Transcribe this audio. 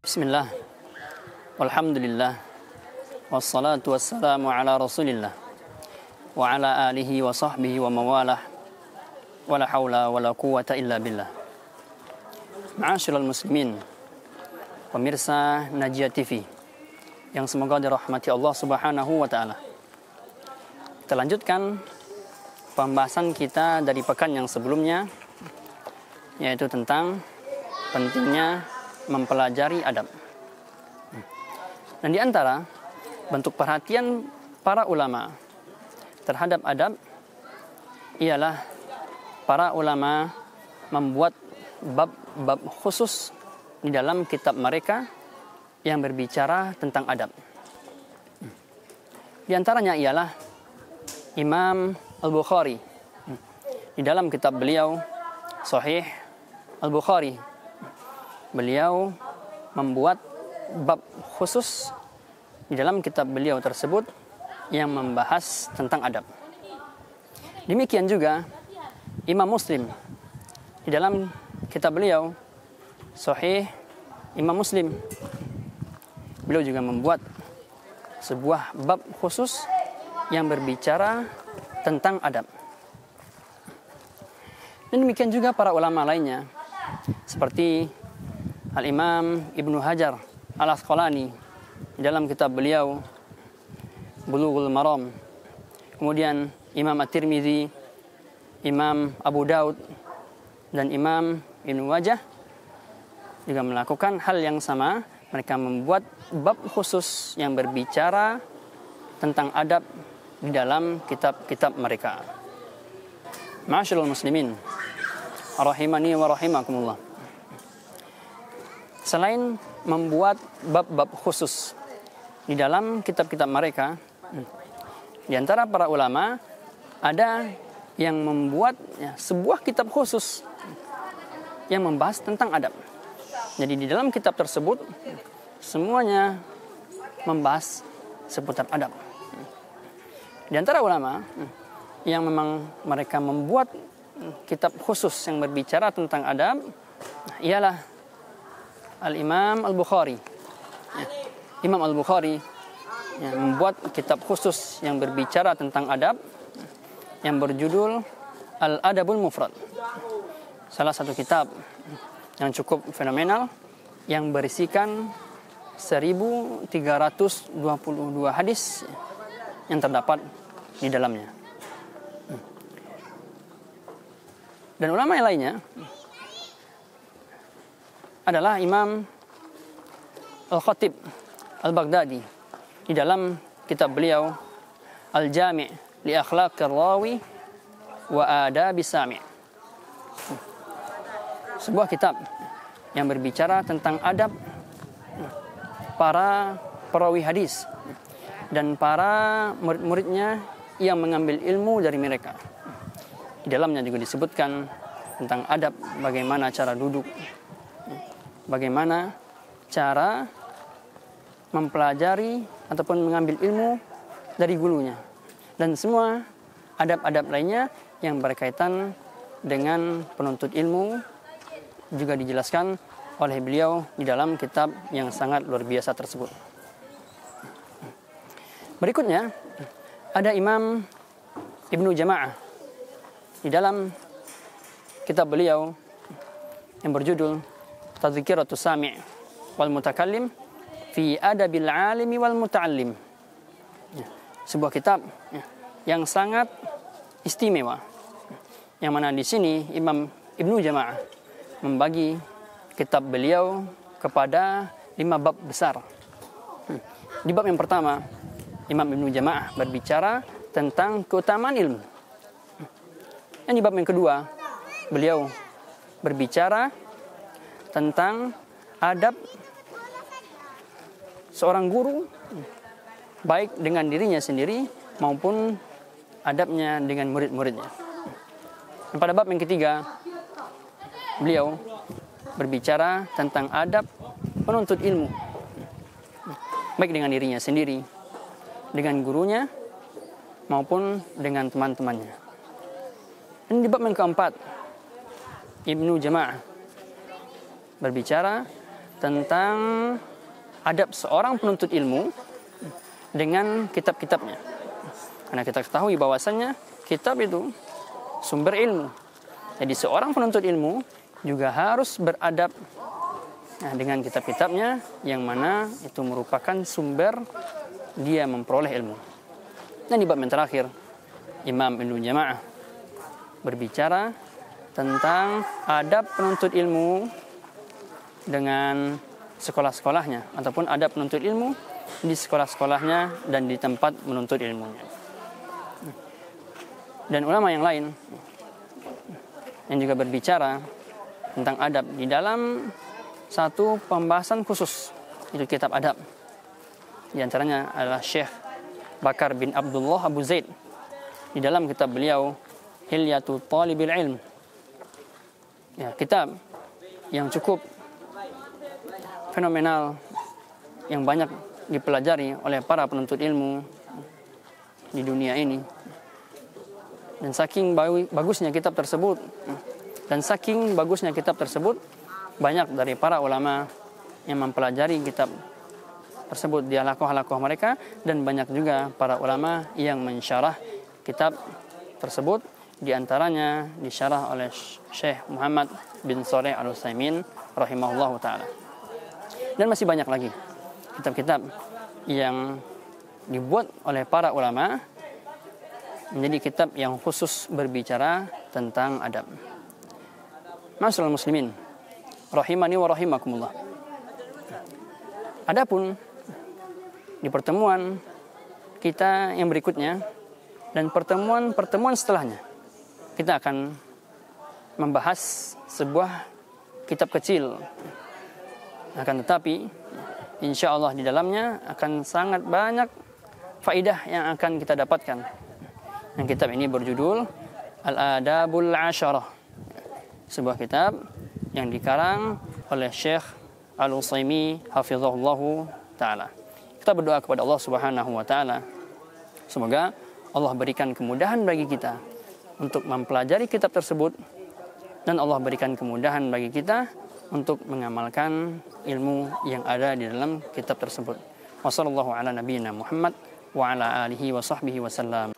Bismillah, walhamdulillah, wassalatu wassalamu ala rasulillah, wa ala alihi wa sahbihi wa mawalah, wa la hawla wa la quwata illa billah. Ma'asyiral muslimin, pemirsa Najiyah TV, yang semoga dirahmati Allah subhanahu wa ta'ala. Kita lanjutkan pembahasan kita dari pekan yang sebelumnya, yaitu tentang pentingnya mempelajari adab. Dan di antara bentuk perhatian para ulama terhadap adab ialah para ulama membuat bab-bab khusus di dalam kitab mereka yang berbicara tentang adab. Di antaranya ialah Imam Al-Bukhari di dalam kitab beliau Sahih Al-Bukhari. Beliau membuat bab khusus di dalam kitab beliau tersebut yang membahas tentang adab. Demikian juga Imam Muslim di dalam kitab beliau Sahih Imam Muslim. Beliau juga membuat sebuah bab khusus yang berbicara tentang adab. Dan demikian juga para ulama lainnya seperti Al-Imam Ibnu Hajar Al-Asqalani di dalam kitab beliau Bulughul Maram. Kemudian Imam At-Tirmidzi, Imam Abu Daud, dan Imam Ibnu Majah juga melakukan hal yang sama. Mereka membuat bab khusus yang berbicara tentang adab di dalam kitab-kitab mereka. Ma'asyiral muslimin, rahimani wa rahimakumullah. Selain membuat bab-bab khusus di dalam kitab-kitab mereka, di antara para ulama ada yang membuat sebuah kitab khusus yang membahas tentang adab. Jadi di dalam kitab tersebut semuanya membahas seputar adab. Di antara ulama yang memang mereka membuat kitab khusus yang berbicara tentang adab ialah Al-Imam Al-Bukhari. Imam Al-Bukhari membuat kitab khusus yang berbicara tentang adab yang berjudul Al-Adabul Mufrad. Salah satu kitab yang cukup fenomenal yang berisikan 1322 hadis yang terdapat di dalamnya. Dan ulama yang lainnya adalah Imam Al-Khatib Al-Baghdadi di dalam kitab beliau Al-Jami' li Akhlaqir Rawi wa Adabis Sami'. Sebuah kitab yang berbicara tentang adab para perawi hadis dan para murid-muridnya yang mengambil ilmu dari mereka. Di dalamnya juga disebutkan tentang adab, bagaimana cara duduk, bagaimana cara mempelajari ataupun mengambil ilmu dari gurunya, dan semua adab-adab lainnya yang berkaitan dengan penuntut ilmu juga dijelaskan oleh beliau di dalam kitab yang sangat luar biasa tersebut. Berikutnya ada Imam Ibnu Jama'ah di dalam kitab beliau yang berjudul Tadhkiratus Sami' wal Mutakallim fi Adabil Alimi wal Muta'allim. Sebuah kitab yang sangat istimewa, yang mana di sini Imam Ibnu Jama'ah membagi kitab beliau kepada 5 bab besar. Di bab yang pertama, Imam Ibnu Jama'ah berbicara tentang keutamaan ilmu. Dan di bab yang kedua, beliau berbicara tentang adab seorang guru, baik dengan dirinya sendiri maupun adabnya dengan murid-muridnya. Dan pada bab yang ketiga, beliau berbicara tentang adab penuntut ilmu, baik dengan dirinya sendiri, dengan gurunya, maupun dengan teman-temannya. Dan di bab yang keempat, Ibnu Jama'ah berbicara tentang adab seorang penuntut ilmu dengan kitab-kitabnya. Karena kita ketahui bahwasannya kitab itu sumber ilmu. Jadi seorang penuntut ilmu juga harus beradab dengan kitab-kitabnya, yang mana itu merupakan sumber dia memperoleh ilmu. Dan di bab yang terakhir, Imam Ibnu Jamaah berbicara tentang adab penuntut ilmu dengan sekolah-sekolahnya, ataupun adab penuntut ilmu di sekolah-sekolahnya dan di tempat menuntut ilmunya. Dan ulama yang lain yang juga berbicara tentang adab di dalam satu pembahasan khusus, itu kitab adab. Di antaranya adalah Syekh Bakar bin Abdullah Abu Zaid di dalam kitab beliau Hilyatul Talibil Ilm. Ya, kitab yang cukup fenomenal, yang banyak dipelajari oleh para penuntut ilmu di dunia ini. Dan saking bagusnya kitab tersebut, banyak dari para ulama yang mempelajari kitab tersebut di halakoh-halakoh mereka, dan banyak juga para ulama yang mensyarah kitab tersebut, di antaranya disyarah oleh Syekh Muhammad bin Shalih Al-Utsaimin rahimahullahu taala. Dan masih banyak lagi kitab-kitab yang dibuat oleh para ulama menjadi kitab yang khusus berbicara tentang adab. Ma'asyiral muslimin rahimani wa rahimakumullah. Adapun di pertemuan kita yang berikutnya dan pertemuan setelahnya, kita akan membahas sebuah kitab kecil. Akan tetapi insya Allah di dalamnya akan sangat banyak faidah yang akan kita dapatkan. Dan kitab ini berjudul Al-Adabul Asyarah, sebuah kitab yang dikarang oleh Syekh Al-Utsaimin hafizahullahu ta'ala. Kita berdoa kepada Allah subhanahu wa ta'ala, semoga Allah berikan kemudahan bagi kita untuk mempelajari kitab tersebut, dan Allah berikan kemudahan bagi kita untuk mengamalkan ilmu yang ada di dalam kitab tersebut. Wassallallahu ala nabiyyina Muhammad wa ala alihi wa sahbihi wasallam.